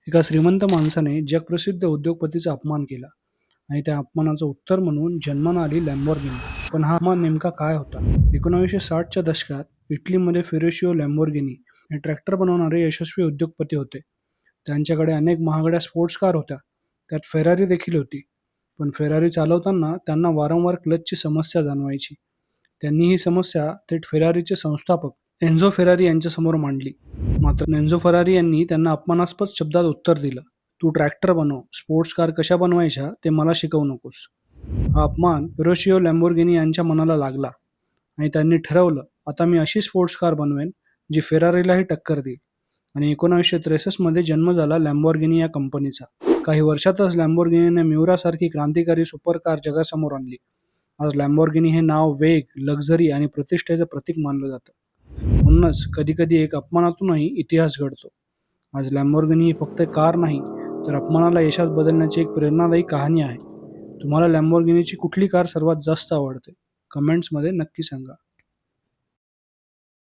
एका श्रीमंत माणसाने जगप्रसिद्ध उद्योगपतीचा अपमान केला आणि त्या अपमानाचं उत्तर म्हणून जन्माला आली लॅम्बोर्गिनी. पण हा अपमान नेमका काय होता? 1960च्या दशकात इटलीमध्ये फेरुशिओ लॅम्बोर्गिनी हे ट्रॅक्टर बनवणारे यशस्वी उद्योगपती होते. त्यांच्याकडे अनेक महागड्या स्पोर्ट्स कार होत्या. त्यात फेरारी देखील होती. पण फेरारी चालवताना त्यांना वारंवार क्लचची समस्या जाणवायची. त्यांनी ही समस्या थेट फेरारीचे संस्थापक एन्झो फेरारी यांच्यासमोर मांडली. मात्र एन्झो फेरारी यांनी त्यांना अपमानास्पद शब्दात उत्तर दिलं, "तू ट्रॅक्टर बनव, स्पोर्ट्स कार कशा बनवायच्या ते मला शिकवू नकोस." हा अपमान फेरुशिओ लॅम्बोर्गिनी यांच्या मनाला लागला आणि त्यांनी ठरवलं, आता मी अशी स्पोर्ट्स कार बनवेन जी फेरारीलाही टक्कर देईल. आणि 1963 जन्म झाला लॅम्बोर्गिनी या कंपनीचा. काही वर्षातच लॅम्बोर्गिनीने मिउरासारखी क्रांतिकारी सुपरकार जगासमोर आणली. आज लॅम्बोर्गिनी हे नाव वेग, लक्झरी आणि प्रतिष्ठेचं प्रतीक मानलं जातं. म्हणूनच कधीकधी एक अपमानातूनही इतिहास घडतो. आज लॅम्बोर्गिनी ही फक्त कार नाही, तर अपमानाला यशात बदलण्याची एक प्रेरणादायी कहाणी आहे. तुम्हाला लॅम्बोर्गिनीची कुठली कार सर्वात जास्त आवडते? कमेंट्समध्ये नक्की सांगा.